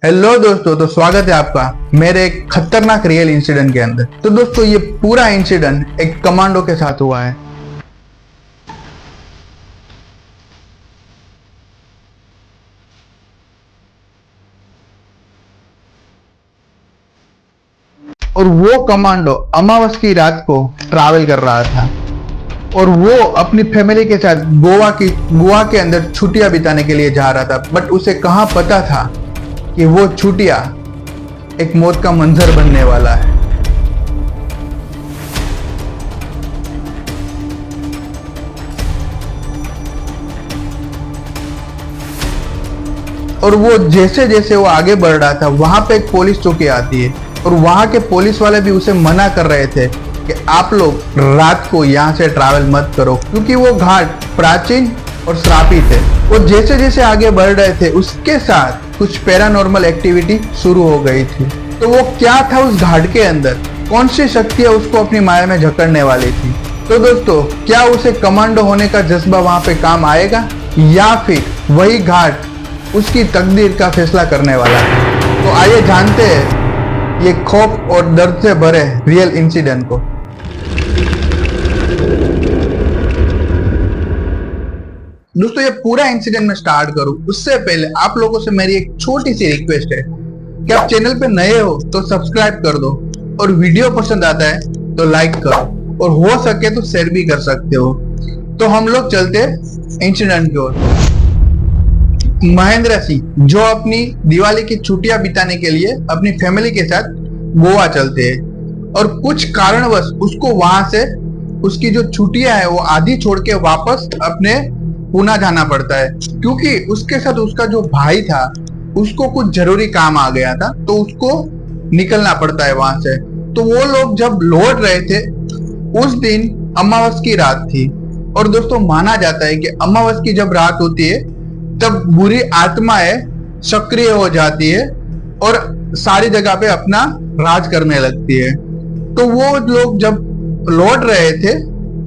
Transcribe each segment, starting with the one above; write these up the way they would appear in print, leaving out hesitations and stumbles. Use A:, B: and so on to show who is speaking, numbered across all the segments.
A: Hello दोस्तों, तो स्वागत है आपका मेरे एक खतरनाक रियल इंसिडेंट के अंदर। तो दोस्तों, ये पूरा इंसिडेंट एक कमांडो के साथ हुआ है। और वो कमांडो अमावस की रात को ट्रैवल कर रहा था और वो अपनी फैमिली के साथ गोवा के अंदर छुट्टियां बिताने के लिए जा रहा था। बट उसे कहाँ पता था कि वो छुट्टियां एक मौत का मंजर बनने वाला है। और वो जैसे जैसे वो आगे बढ़ रहा था, वहां पे एक पुलिस चौकी आती है और वहां के पुलिस वाले भी उसे मना कर रहे थे कि आप लोग रात को यहाँ से ट्रैवल मत करो, क्योंकि वो घाट प्राचीन और श्रापित है। वो जैसे जैसे आगे बढ़ रहे थे, उसके साथ कुछ पैरानॉर्मल एक्टिविटी शुरू हो गई थी। तो वो क्या था उस घाट के अंदर, कौन सी शक्तियां उसको अपनी माया में जकड़ने वाली थी। तो दोस्तों, क्या उसे कमांडो होने का जज्बा वहां पे काम आएगा या फिर वही घाट उसकी तकदीर का फैसला करने वाला है। तो आइए जानते हैं ये खौफ और दर्द से भरे रियल इंसिडेंट को। दोस्तों, ये पूरा इंसिडेंट में स्टार्ट करूं उससे पहले आप लोगों से मेरी एक छोटी सी रिक्वेस्ट है कि आप चैनल पे नए हो तो सब्सक्राइब कर दो, और वीडियो पसंद आता है तो लाइक करो, और हो सके तो शेयर भी कर सकते हो। तो हम लोग चलते इंसिडेंट की ओर। महेंद्र सिंह जो अपनी दिवाली की छुट्टियां बिताने के लिए अपनी फैमिली के साथ गोवा चलते हैं, और कुछ कारणवश उसको वहां से उसकी जो छुट्टियां है वो आधी छोड़ के वापस अपने पुणे जाना पड़ता है, क्योंकि उसके साथ उसका जो भाई था उसको कुछ जरूरी काम आ गया था, तो उसको निकलना पड़ता है वहां से। तो वो लोग जब लौट रहे थे, उस दिन अमावस की रात थी। और दोस्तों, माना जाता है कि अमावस की जब रात होती है तब बुरी आत्माएं सक्रिय हो जाती है और सारी जगह पे अपना राज करने लगती है। तो वो लोग जब लौट रहे थे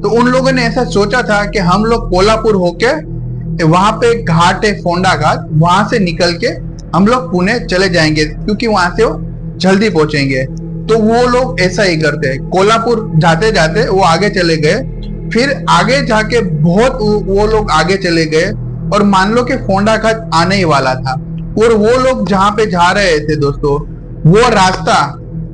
A: तो उन लोगों ने ऐसा सोचा था कि हम लोग कोल्हापुर होके, वहां पे घाट है फोंडा घाट, वहां से निकल के हम लोग पुणे चले जाएंगे, क्योंकि वहां से वो जल्दी पहुंचेंगे। तो वो लोग ऐसा ही करते हैं, कोल्हापुर जाते जाते वो आगे चले गए, फिर आगे जाके बहुत वो लोग आगे चले गए, और मान लो कि फोंडा घाट आने ही वाला था। और वो लोग जहां पे जा रहे थे दोस्तों, वो रास्ता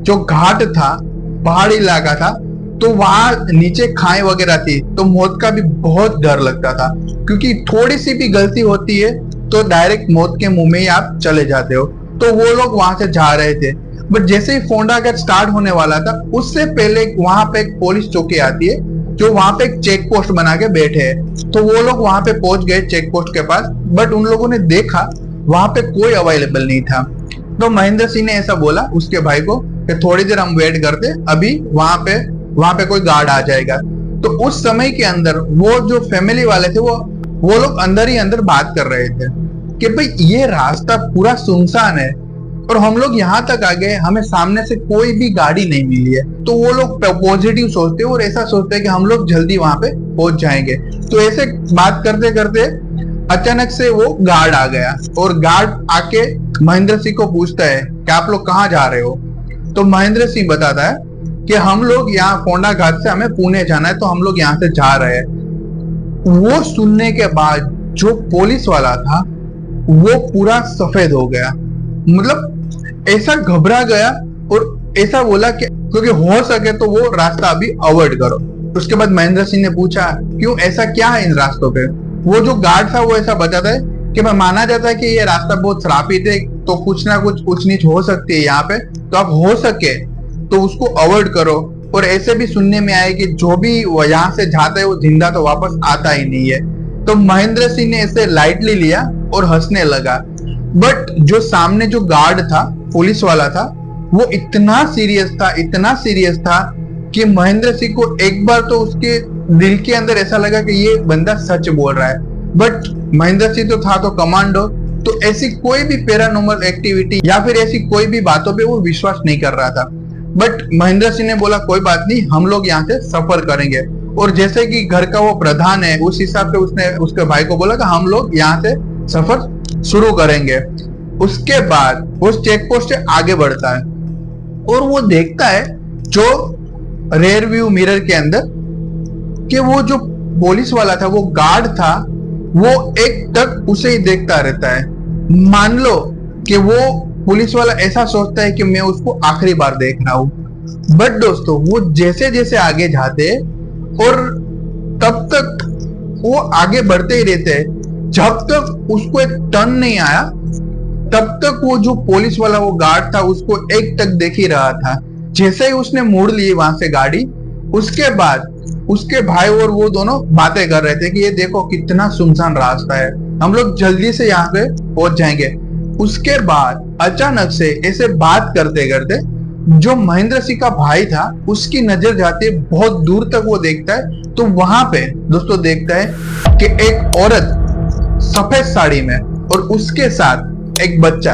A: जो घाट था, पहाड़ी इलाका था, तो वहां नीचे खाई वगैरह थी, तो मौत का भी बहुत डर लगता था, क्योंकि थोड़ी सी भी गलती होती है तो डायरेक्ट मौत के मुंह में ही आप चले जाते हो। तो वो लोग वहां से जा रहे थे, बट जैसे ही फोंडा घाट स्टार्ट होने वाला था, उससे पहले वहां पे एक पुलिस चौकी आती है जो वहां पे एक चेक पोस्ट बना के बैठे हैं। तो वो लोग वहां पे पहुंच गए चेक पोस्ट के पास, बट उन लोगों ने देखा वहां पे कोई अवेलेबल नहीं था। तो महेंद्र सिंह ने ऐसा बोला उसके भाई को कि थोड़ी देर हम वेट करते, अभी वहां पे कोई गार्ड आ जाएगा। तो उस समय के अंदर वो जो फैमिली वाले थे वो लोग अंदर ही अंदर बात कर रहे थे कि भाई ये रास्ता पूरा सुनसान है और हम लोग यहाँ तक आ गए, हमें सामने से कोई भी गाड़ी नहीं मिली है। तो वो लोग पॉजिटिव सोचते हैं और ऐसा सोचते हैं कि हम लोग जल्दी वहां पे पहुंच जाएंगे। तो ऐसे बात करते करते अचानक से वो गार्ड आ गया, और गार्ड आके महेंद्र सिंह को पूछता है कि आप लोग कहाँ जा रहे हो। तो महेंद्र सिंह बताता है कि हम लोग यहाँ फोंडा घाट से हमें पुणे जाना है, तो हम लोग यहाँ से जा रहे हैं। वो सुनने के बाद जो पुलिस वाला था वो पूरा सफेद हो गया, मतलब ऐसा घबरा गया और ऐसा बोला कि क्योंकि हो सके तो वो रास्ता अभी अवॉइड करो। उसके बाद महेंद्र सिंह ने पूछा क्यों, ऐसा क्या है इन रास्तों पे। वो जो गार्ड था वो ऐसा बताता है कि मैं माना जाता है कि ये रास्ता बहुत श्रापित है, तो कुछ ना कुछ ऊंच नीच हो सकती है यहाँ पे, तो आप हो सके तो उसको अवॉइड करो। और ऐसे भी सुनने में आए कि जो भी यहाँ से जाता है वो जिंदा तो वापस आता ही नहीं है। तो महेंद्र सिंह ने इसे लाइटली लिया और हंसने लगा। बट जो सामने जो गार्ड था, पुलिस वाला था, वो इतना सीरियस था कि महेंद्र सिंह को एक बार तो उसके दिल के अंदर ऐसा लगा कि ये बंदा सच बोल रहा है। बट महेंद्र सिंह तो था तो कमांडो, तो ऐसी कोई भी पैरानॉर्मल एक्टिविटी या फिर ऐसी कोई भी बातों पे वो विश्वास नहीं कर रहा था। बट महेंद्र सिंह ने बोला कोई बात नहीं, हम लोग यहाँ से सफर करेंगे। और जैसे कि घर का वो प्रधान है, उस हिसाब से उसने उसके भाई को बोला कि हम लोग यहाँ से सफर शुरू करेंगे। उसके बाद वो चेक पोस्ट से आगे बढ़ता है और वो देखता है जो रेयर व्यू मिरर के अंदर कि वो जो पुलिस वाला था, वो गार्ड था, वो एक तक उसे ही देखता रहता है। मान लो कि वो पुलिस वाला ऐसा सोचता है कि मैं उसको आखिरी बार देख रहा हूं। बट दोस्तों वो जैसे जैसे आगे जाते और तब तक वो आगे बढ़ते ही रहते हैं, जब तक उसको एक टर्न नहीं आया तब तक वो जो पुलिस वाला वो गार्ड था उसको एक तक देख ही रहा था। जैसे ही उसने मोड़ ली वहां से गाड़ी, उसके बाद उसके भाई और वो दोनों बातें कर रहे थे कि ये देखो कितना सुनसान रास्ता है, हम लोग जल्दी से यहाँ पे पहुंच जाएंगे। उसके बाद अचानक से ऐसे बात करते करते जो महेंद्र सिंह का भाई था उसकी नजर जाती है बहुत दूर तक, वो देखता है तो वहां पे दोस्तों देखता है कि एक औरत सफेद साड़ी में और उसके साथ एक बच्चा,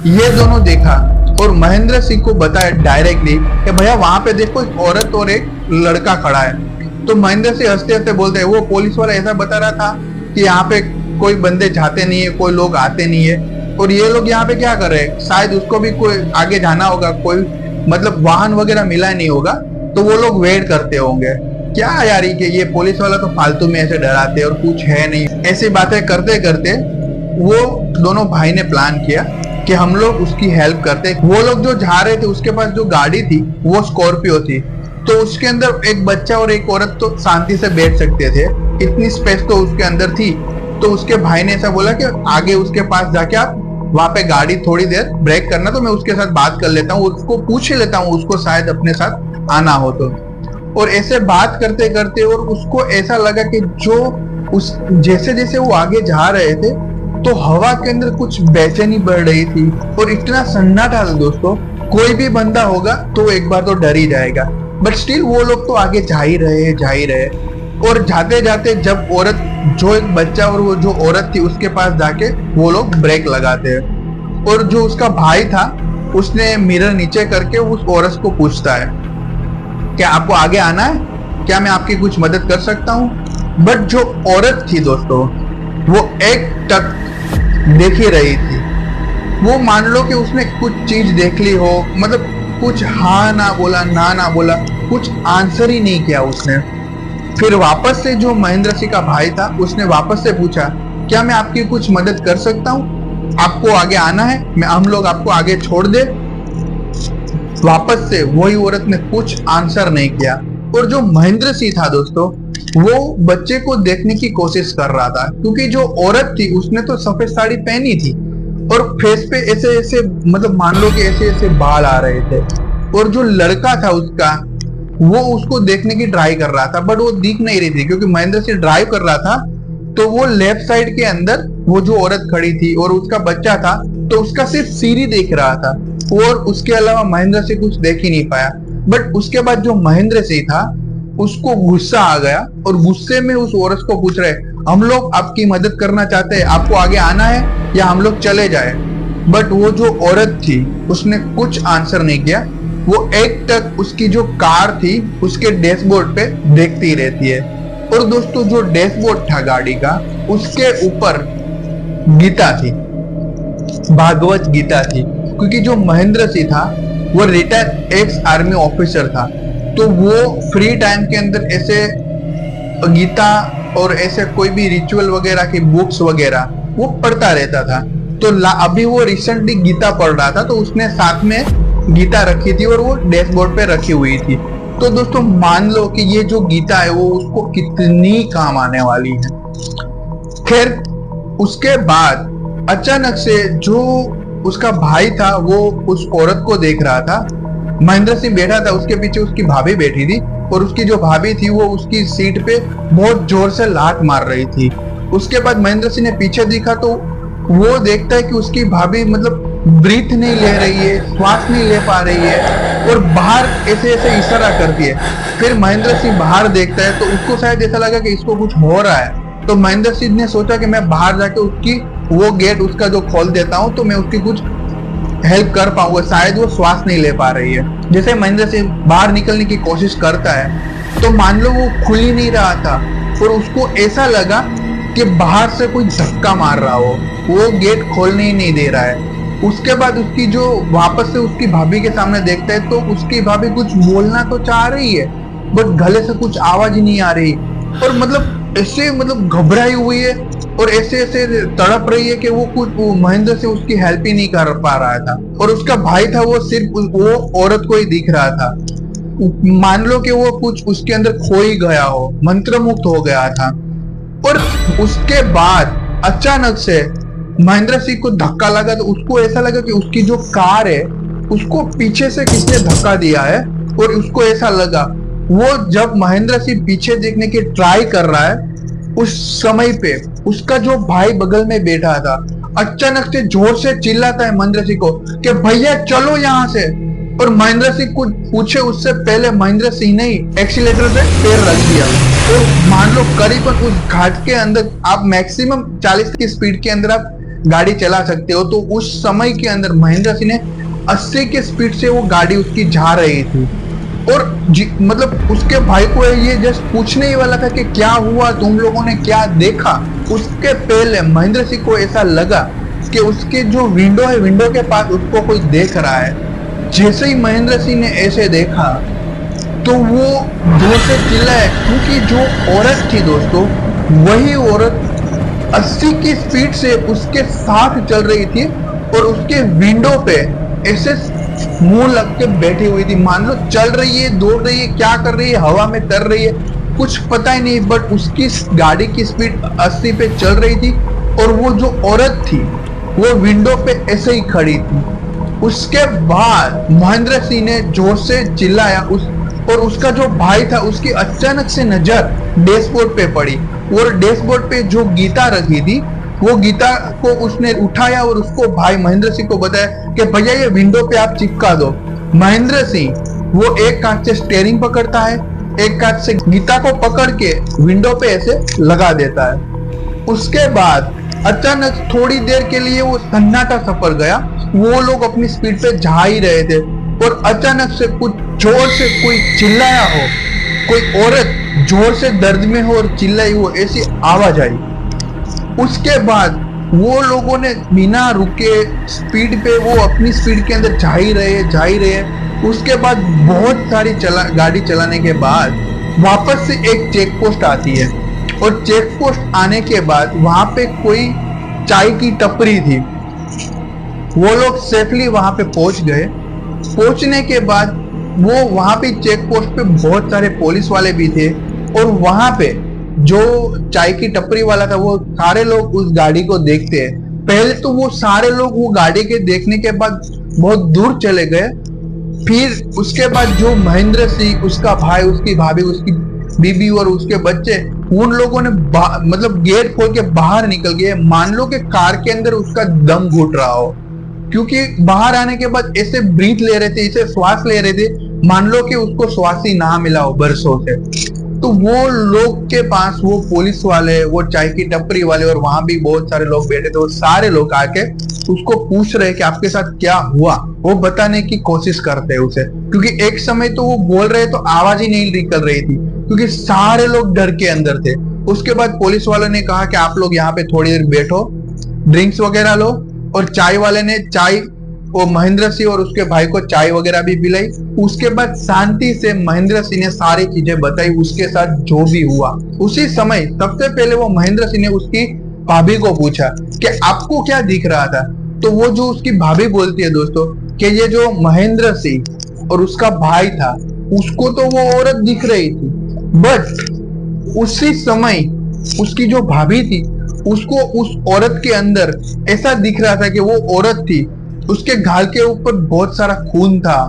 A: ये दोनों देखा और महेंद्र सिंह को बताया डायरेक्टली कि भैया वहां पे देखो एक औरत और एक लड़का खड़ा है। तो महेंद्र सिंह हंसते हंसते बोलते हैं वो पुलिस वाला ऐसा बता रहा था कि यहाँ पे कोई बंदे जाते नहीं है, कोई लोग आते नहीं है और ये लोग यहाँ पे क्या कर रहे हैं, शायद उसको भी कोई आगे जाना होगा, कोई मतलब वाहन वगैरह मिला नहीं होगा तो वो लोग वेट करते होंगे। क्या यार ये पुलिस वाला तो फालतू में ऐसे डराते और कुछ है नहीं। ऐसी बातें करते करते वो दोनों भाई ने प्लान किया कि हम लोग उसकी हेल्प करते। वो लोग जो जा रहे थे उसके पास जो गाड़ी थी वो स्कॉर्पियो थी, तो उसके अंदर एक बच्चा और एक औरत तो शांति से बैठ सकते थे, इतनी स्पेस तो उसके अंदर थी। तो उसके भाई ने ऐसा बोला कि आगे उसके पास जाके आप वहां पे गाड़ी थोड़ी देर ब्रेक करना, तो मैं उसके साथ बात कर लेता हूँ, उसको पूछ ही लेता हूँ, उसको शायद अपने साथ आना हो तो। और ऐसे बात करते करते और उसको ऐसा लगा कि जो उस जैसे जैसे वो आगे जा रहे थे तो हवा के अंदर कुछ बेचैनी बढ़ रही थी और इतना सन्नाटा था दोस्तों, कोई भी बंदा होगा तो एक बार तो डर ही जाएगा। बट स्टिल वो लोग तो आगे जा ही रहे और जाते जाते जब औरत, जो एक बच्चा और वो जो औरत थी उसके पास जाके वो लोग ब्रेक लगाते हैं और जो उसका भाई था उसने मिरर नीचे करके उस औरत को पूछता है क्या आपको आगे आना है, क्या मैं आपकी कुछ मदद कर सकता हूँ। बट जो औरत थी दोस्तों वो एक टक देख ही रही थी। वो मान लो कि उसने कुछ चीज देख ली हो, मतलब कुछ हाँ ना बोला, ना बोला, कुछ आंसर ही नहीं किया उसने। फिर वापस से जो महेंद्र सिंह का भाई था उसने वापस से पूछा क्या मैं आपकी कुछ मदद कर सकता हूँ, आपको आगे आना है, मैं हम लोग आपको आगे छोड़ दे। वापस से वही औरत ने कुछ आंसर नहीं किया और जो महेंद्र सिंह था दोस्तों वो बच्चे को देखने की कोशिश कर रहा था, क्योंकि जो औरत थी उसने तो सफेद साड़ी पहनी थी और फेस पे ऐसे ऐसे मतलब मान लो कि ऐसे ऐसे बाल आ रहे थे। और जो लड़का था उसका, वो उसको देखने की ट्राई कर रहा था बट वो दिख नहीं रही थी, क्योंकि महेंद्र सिंह ड्राइव कर रहा था तो वो लेफ्ट साइड के अंदर वो जो औरत खड़ी थी और उसका बच्चा था तो उसका सिर्फ सीढ़ी देख रहा था और उसके अलावा महेंद्र सिंह कुछ देख ही नहीं पाया। बट उसके बाद जो महेंद्र सिंह था उसको गुस्सा आ गया और गुस्से में उस औरत को पूछ रहे हम लोग आपकी मदद करना चाहते हैं, आपको आगे आना है या हम लोग चले जाए। बट वो जो औरत थी उसने कुछ आंसर नहीं किया, वो एक तक उसकी जो कार थी उसके डैशबोर्ड पे देखती रहती है। और दोस्तों जो डैशबोर्ड था गाड़ी का उसके ऊपर गीता थी, भागवत गीता थी, क्योंकि जो महेंद्र सिंह था वो रिटायर्ड एक्स आर्मी ऑफिसर था, तो वो फ्री टाइम के अंदर ऐसे गीता और ऐसे कोई भी रिचुअल वगैरह की बुक्स वगैरह वो पढ़ता रहता था। तो अभी वो रिसेंटली गीता पढ़ रहा था तो उसने साथ में गीता रखी थी और वो डैशबोर्ड पे रखी हुई थी। तो दोस्तों मान लो कि ये जो गीता है वो उसको कितनी काम आने वाली है। खैर उसके बाद अचानक से जो उसका भाई था वो उस औरत को देख रहा था। महेंद्र सिंह बैठा था, उसके पीछे उसकी भाभी बैठी थी और उसकी जो भाभी थी वो उसकी सीट पे बहुत जोर से लात मार रही थी। उसके बाद महेंद्र सिंह ने पीछे देखा तो वो देखता है कि उसकी भाभी मतलब ब्रीथ नहीं ले रही है, श्वास नहीं ले पा रही है और बाहर ऐसे ऐसे इशारा करती है। फिर महेंद्र सिंह बाहर देखता है तो उसको शायद ऐसा लगा कि इसको कुछ हो रहा है, तो महेंद्र सिंह ने सोचा कि मैं बाहर जाके उसकी वो गेट उसका जो खोल देता हूँ तो मैं उसकी कुछ हेल्प कर पाऊंगा, शायद वो श्वास नहीं ले पा रही है। जैसे महेंद्र सिंह बाहर निकलने की कोशिश करता है तो मान लो वो खुल ही नहीं रहा था और उसको ऐसा लगा कि बाहर से कोई धक्का मार रहा हो, वो गेट खोलने ही नहीं दे रहा है। उसके बाद उसकी जो वापस से उसकी भाभी के सामने देखता है तो उसकी भाभी कुछ बोलना तो चाह रही है बट गले से कुछ आवाज ही नहीं आ रही, और मतलब ऐसे मतलब घबराई हुई है और ऐसे ऐसे तड़प रही है कि वो महेंद्र से उसकी हेल्प ही नहीं कर पा रहा था। और उसका भाई था वो सिर्फ वो औरत को ही दिख रहा था। मान लो कि वो कुछ उसके अंदर खो ही गया हो, मंत्रमुग्ध हो गया था। और उसके बाद अचानक से महेंद्र सिंह को धक्का लगा तो उसको ऐसा लगा कि उसकी जो कार है उसको पीछे से किसने धक्का दिया है, और उसको ऐसा लगा। वो जब महेंद्र सिंह पीछे देखने की ट्राई कर रहा है उस समय पे उसका जो भाई बगल में बैठा था अचानक से जोर से चिल्लाता है महेंद्र सिंह को कि भैया चलो यहाँ से। और महेंद्र सिंह कुछ पूछे उससे पहले महेंद्र सिंह ने ही एक्सीलेटर पे पैर रख दिया। तो मान लो करीबन उस घाट के अंदर आप मैक्सिमम 40 की स्पीड के अंदर आप गाड़ी चला सकते हो, तो उस समय के अंदर महेंद्र सिंह ने 80 की स्पीड से वो गाड़ी उसकी जा रही थी। और मतलब उसके भाई को ये जस्ट पूछने ही वाला था कि क्या हुआ, तुम लोगों ने क्या देखा। उसके पहले महेंद्र सिंह को ऐसा लगा कि उसके जो विंडो है, विंडो के पास उसको कोई देख रहा है। जैसे ही महेंद्र सिंह ने ऐसे देखा तो वो जोर से चिल्लाया, क्योंकि जो औरत थी दोस्तों वही औरत 80 की स्पीड से उसके साथ चल रही थी और उसके विंडो पे ऐसे मुंह लग के बैठी हुई थी। मान लो चल रही है, दौड़ रही है, क्या कर रही है, हवा में तर रही है, कुछ पता ही नहीं, बट उसकी गाड़ी की स्पीड 80 पे चल रही थी और वो जो औरत थी वो विंडो पे ऐसे ही खड़ी थी। उसके बाद महेंद्र सिंह ने जोर से चिल्लाया और उसका जो भाई था उसकी अचानक से नजर डैशबोर्ड पे पड़ी और डैशबोर्ड पे जो गीता रखी थी वो गीता को उसने उठाया और उसको भाई महेंद्र सिंह को बताया कि भैया ये विंडो पे आप चिपका दो। महेंद्र सिंह वो एक हाथ से स्टीयरिंग पकड़ता है, एक हाथ से गीता को पकड़ के विंडो पे ऐसे लगा देता है। उसके बाद अचानक थोड़ी देर के लिए वो सन्नाटा सा पड़ गया। वो लोग अपनी स्पीड पे जा ही रहे थे और अचानक से कुछ जोर से कोई चिल्लाया हो, कोई औरत जोर से दर्द में हो और चिल्लाई हो, ऐसी आवाज आई। उसके बाद वो लोगों ने बिना रुके स्पीड पे वो अपनी स्पीड के अंदर जा ही रहे। उसके बाद बहुत सारी गाड़ी चलाने के बाद वापस से एक चेक पोस्ट आती है और चेक पोस्ट आने के बाद वहां पे कोई चाय की टपरी थी। वो लोग सेफली वहां पे पहुंच गए। पहुंचने के बाद वो वहां पे चेक पोस्ट पे बहुत सारे पुलिस वाले भी थे और वहां पे जो चाय की टपरी वाला था वो सारे लोग उस गाड़ी को देखते हैं। पहले तो वो सारे लोग वो गाड़ी के देखने के बाद बहुत दूर चले गए। फिर उसके बाद जो महेंद्र सिंह, उसका भाई, उसकी भाभी, उसकी बीबी और उसके बच्चे, उन लोगों ने मतलब गेट खोल के बाहर निकल गए। मान लो कि कार के अंदर उसका दम घुट रहा हो, क्योंकि बाहर आने के बाद ऐसे ब्रीथ ले रहे थे, ऐसे श्वास ले रहे थे, मान लो कि उसको श्वास ही ना मिला हो बरसों से। तो वो लोग के पास वो पुलिस वाले, वो चाय की टपरी वाले और वहां भी बहुत सारे लोग बैठे थे, वो सारे लोग आके उसको पूछ रहे कि आपके साथ क्या हुआ। वो बताने की कोशिश करते हैं उसे, क्योंकि एक समय तो वो बोल रहे तो आवाज ही नहीं निकल रही थी, क्योंकि सारे लोग डर के अंदर थे। उसके बाद पुलिस वालों ने कहा कि आप लोग यहाँ पे थोड़ी देर बैठो, ड्रिंक्स वगैरह लो, और चाय वाले ने चाय, वो महेंद्र सिंह और उसके भाई को चाय वगैरह भी पिलाई। उसके बाद शांति से महेंद्र सिंह ने सारी चीजें बताई, उसके साथ जो भी हुआ। उसी समय सबसे पहले वो महेंद्र सिंह ने उसकी भाभी को पूछा कि आपको क्या दिख रहा था। तो वो जो उसकी भाभी बोलती है दोस्तों कि ये जो महेंद्र सिंह और उसका भाई था उसको तो वो औरत दिख रही थी, बट उसी समय उसकी जो भाभी थी उसको उस औरत के अंदर ऐसा दिख रहा था कि वो औरत थी, उसके गाल के ऊपर बहुत सारा खून था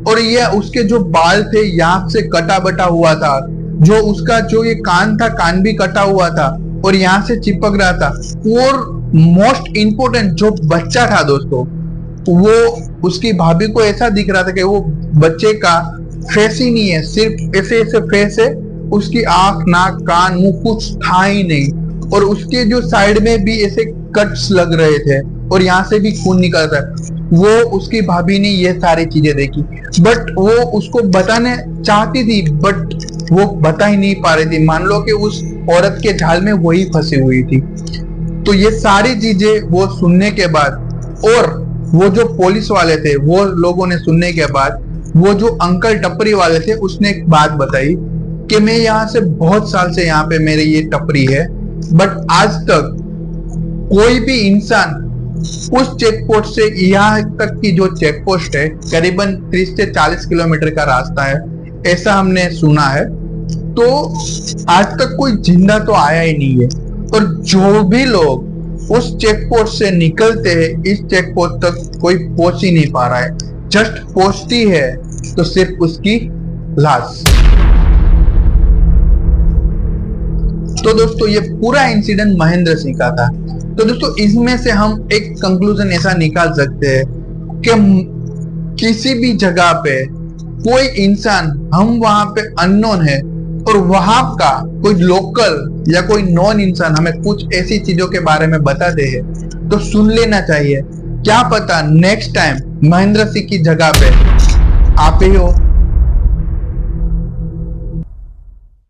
A: और ये उसके जो बाल थे यहाँ से कटा बटा हुआ था, जो उसका जो ये कान था, कान भी कटा हुआ था और यहाँ से चिपक रहा था। और मोस्ट इम्पोर्टेंट जो बच्चा था दोस्तों, वो उसकी भाभी को ऐसा दिख रहा था कि वो बच्चे का फेस ही नहीं है, सिर्फ ऐसे ऐसे फेस है, उसकी आंख, नाक, कान, मुंह कुछ था ही नहीं। और उसके जो साइड में भी ऐसे कट्स लग रहे थे और यहाँ से भी खून निकल रहा है। वो उसकी भाभी ने ये सारी चीजें देखी, बट वो उसको बताने चाहती थी, बट वो बता ही नहीं पा रही थी। मान लो कि उस औरत के जाल में वही फंसी हुई थी। तो ये सारी चीजें वो सुनने के बाद, और वो जो पुलिस वाले थे वो लोगों ने सुनने के बाद, वो जो अंकल टपरी वाले थे उसने एक बात बताई कि मैं यहाँ से बहुत साल से यहाँ पे मेरी ये टपरी है, बट आज तक कोई भी इंसान उस चेक पोस्ट से यहाँ तक की जो चेक पोस्ट है करीबन 30 से 40 किलोमीटर का रास्ता है, ऐसा हमने सुना है। तो आज तक कोई जिंदा तो आया ही नहीं है। और जो भी लोग उस चेक पोस्ट से निकलते हैं, इस चेक पोस्ट तक कोई पहुंच ही नहीं पा रहा है। जस्ट पहुंचती है तो सिर्फ उसकी लाश। तो दोस्तों ये पूरा इंसिडेंट महेंद्र सिंह का था। तो दोस्तों इसमें से हम एक कंक्लूजन ऐसा निकाल सकते हैं कि किसी भी जगह पे कोई इंसान, हम वहां पे अननोन है और वहां का कोई लोकल या कोई नॉन इंसान हमें कुछ ऐसी चीजों के बारे में बता दे है तो सुन लेना चाहिए। क्या पता नेक्स्ट टाइम महेंद्र सिंह की जगह पे आप ही हो।